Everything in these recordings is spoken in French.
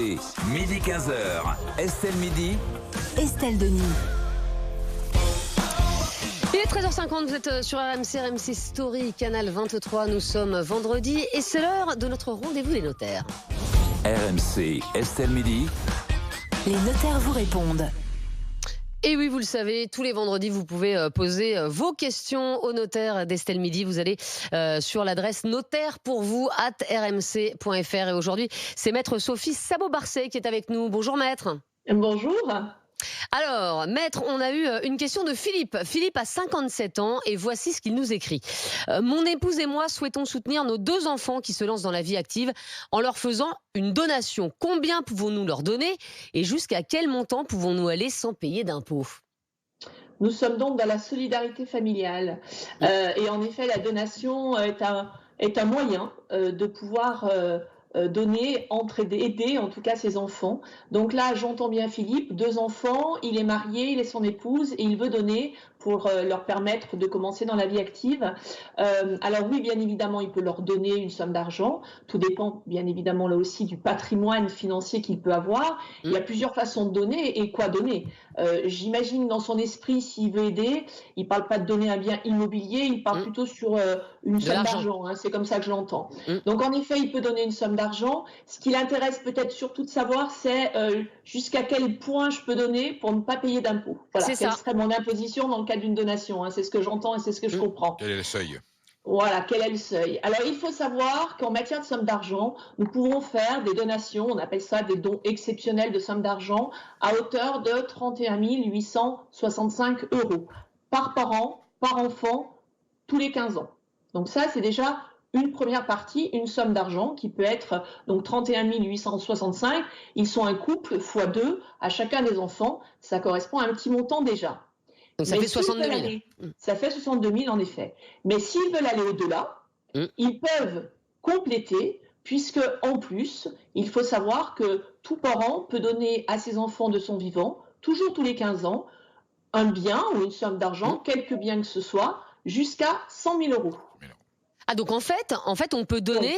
Midi 15h, Estelle Midi. Estelle Denis. Il est 13h50, vous êtes sur RMC Story, Canal 23. Nous sommes vendredi et c'est l'heure de notre rendez-vous des notaires. RMC, Estelle Midi. Les notaires vous répondent. Et oui, vous le savez, tous les vendredis, vous pouvez poser vos questions au notaire d'Estelle Midi. Vous allez sur l'adresse notaire-pour-vous@rmc.fr. Et aujourd'hui, c'est maître Sophie Sabot-Barcet qui est avec nous. Bonjour maître. Bonjour. Alors, maître, on a eu une question de Philippe. Philippe a 57 ans et voici ce qu'il nous écrit. Mon épouse et moi souhaitons soutenir nos 2 enfants qui se lancent dans la vie active en leur faisant une donation. Combien pouvons-nous leur donner et jusqu'à quel montant pouvons-nous aller sans payer d'impôts ? Nous sommes donc dans la solidarité familiale. Et en effet, la donation est un moyen de pouvoir donner, aider en tout cas ses enfants. Donc là, j'entends bien Philippe, 2 enfants, il est marié, il est son épouse et il veut donner pour leur permettre de commencer dans la vie active. Alors oui, bien évidemment, il peut leur donner une somme d'argent. Tout dépend bien évidemment là aussi du patrimoine financier qu'il peut avoir. Il y a plusieurs façons de donner et quoi donner. J'imagine dans son esprit, s'il veut aider, il ne parle pas de donner un bien immobilier, il parle plutôt sur une somme d'argent. Hein, c'est comme ça que je l'entends. Donc en effet, il peut donner une somme d'argent. Ce qui l'intéresse peut-être surtout de savoir, c'est jusqu'à quel point je peux donner pour ne pas payer d'impôts. Voilà, quelle serait mon imposition dans le cas d'une donation. Hein, c'est ce que j'entends et c'est ce que je comprends. Quel est le seuil ? Voilà, quel est le seuil? Alors, il faut savoir qu'en matière de somme d'argent, nous pouvons faire des donations, on appelle ça des dons exceptionnels de somme d'argent, à hauteur de 31 865 € par parent, par enfant, tous les 15 ans. Donc ça, c'est déjà une première partie, une somme d'argent qui peut être donc 31 865. Ils sont un couple fois 2 à chacun des enfants. Ça correspond à un petit montant déjà. Donc ça fait 62 000. Ça fait 62 000 en effet. Mais s'ils veulent aller au-delà, ils peuvent compléter, puisque en plus, il faut savoir que tout parent peut donner à ses enfants de son vivant, toujours tous les 15 ans, un bien ou une somme d'argent, quelque bien que ce soit, jusqu'à 100 000 €. Ah donc en fait on peut donner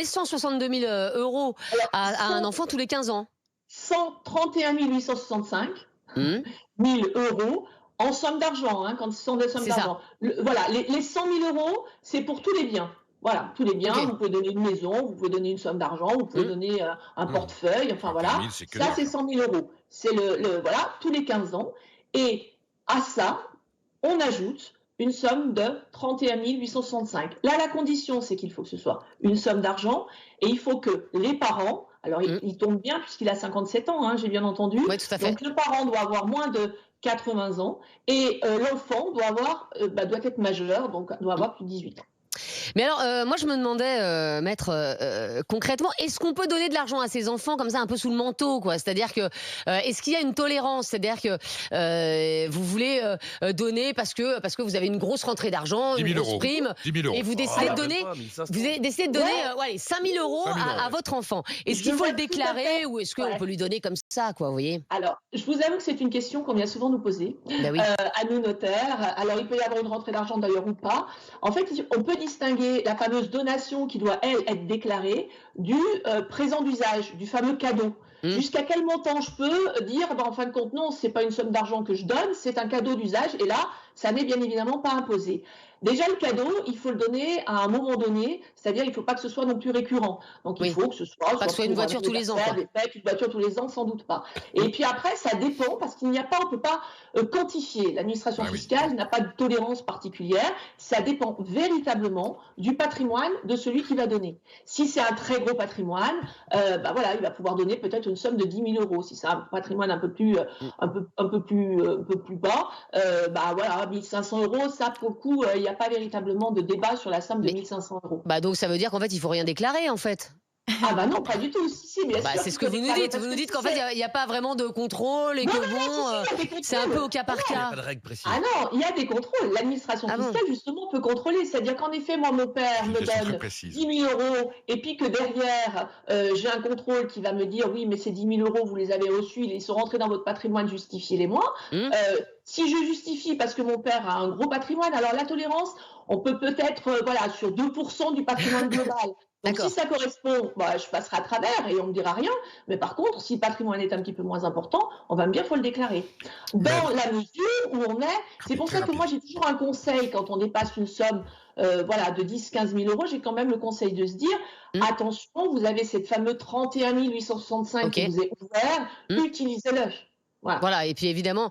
162 000 € à un enfant tous les 15 ans. 131 865 000 € en somme d'argent, hein, quand ce sont des sommes d'argent. Voilà, les 100 000 €, c'est pour tous les biens. Voilà, tous les biens, vous pouvez donner une maison, vous pouvez donner une somme d'argent, vous pouvez donner un portefeuille, enfin voilà. Ça, c'est 100 000 €. C'est voilà, tous les 15 ans. Et à ça, on ajoute une somme de 31 865. Là, la condition, c'est qu'il faut que ce soit une somme d'argent et il faut que les parents, alors il tombe bien puisqu'il a 57 ans, hein, j'ai bien entendu. Oui, tout à fait. Donc le parent doit avoir moins de 80 ans et l'enfant doit être majeur, donc doit avoir plus de 18 ans. Mais alors, moi je me demandais, maître, concrètement, est-ce qu'on peut donner de l'argent à ses enfants comme ça un peu sous le manteau, quoi ? C'est-à-dire que, est-ce qu'il y a une tolérance ? C'est-à-dire que vous voulez donner parce que vous avez une grosse rentrée d'argent, une grosse prime, 10 000 € et vous décidez de donner, 5 000 € à votre enfant. Est-ce qu'il faut le déclarer ou est-ce qu'on peut lui donner comme ça, quoi, vous voyez ? Alors, je vous avoue que c'est une question qu'on vient souvent nous poser à nous notaires. Alors, il peut y avoir une rentrée d'argent d'ailleurs ou pas. En fait, on peut distinguer la fameuse donation qui doit, elle, être déclarée du présent d'usage, du fameux cadeau. Jusqu'à quel montant je peux dire, en fin de compte, non, c'est pas une somme d'argent que je donne, c'est un cadeau d'usage, et là, ça n'est bien évidemment pas imposé. Déjà, le cadeau, il faut le donner à un moment donné, c'est-à-dire il ne faut pas que ce soit non plus récurrent. Donc, il faut que ce soit... Pas que ce soit une voiture tous les ans. Une voiture tous les ans, sans doute pas. Et puis après, ça dépend, parce qu'il n'y a pas, on ne peut pas quantifier. L'administration fiscale n'a pas de tolérance particulière. Ça dépend véritablement du patrimoine de celui qui va donner. Si c'est un très gros patrimoine, il va pouvoir donner peut-être une somme de 10 000 €. Si c'est un patrimoine un peu plus bas, 1 500 €, ça, pour le coup, il n'y a pas véritablement de débat sur la somme de 1 500 €. Donc ça veut dire qu'en fait, il ne faut rien déclarer, en fait. Ah bah non, pas du tout. Si, bien sûr. C'est ce que vous nous dites. Vous nous dites qu'en fait, il n'y a pas vraiment de contrôle et c'est un peu au cas par cas. Pas de règle précise. Ah non, il y a des contrôles. L'administration fiscale, justement, peut contrôler. C'est-à-dire qu'en effet, moi, mon père me donne 10 000 € et puis que derrière, j'ai un contrôle qui va me dire, oui, mais ces 10 000 €, vous les avez reçus, ils sont rentrés dans votre patrimoine, justifiez-les-moi. Si je justifie parce que mon père a un gros patrimoine, alors la tolérance, on peut peut-être, sur 2% du patrimoine global. Donc, D'accord. si ça correspond, bah, je passerai à travers et on me dira rien. Mais par contre, si le patrimoine est un petit peu moins important, on va me dire, faut le déclarer. Dans la mesure où on est, c'est pour ça que moi, j'ai toujours un conseil quand on dépasse une somme, voilà, de 10-15 000 euros, j'ai quand même le conseil de se dire, Mmh. attention, vous avez cette fameuse 31 865 qui Ok. vous est ouvert, Mmh. utilisez-le. Voilà. Voilà, et puis évidemment,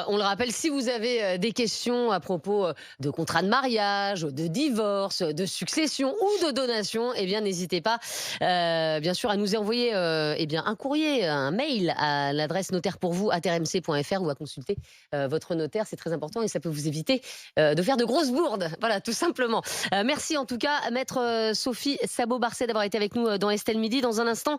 on le rappelle, si vous avez des questions à propos de contrat de mariage, de divorce, de succession ou de donation, eh bien, n'hésitez pas, bien sûr, à nous envoyer eh bien, un courrier, un mail à l'adresse notaire-pour-vous@rmc.fr ou à consulter votre notaire. C'est très important et ça peut vous éviter de faire de grosses bourdes. Voilà, tout simplement. Merci en tout cas, maître Sophie Sabot-Barcet, d'avoir été avec nous dans Estelle Midi. Dans un instant,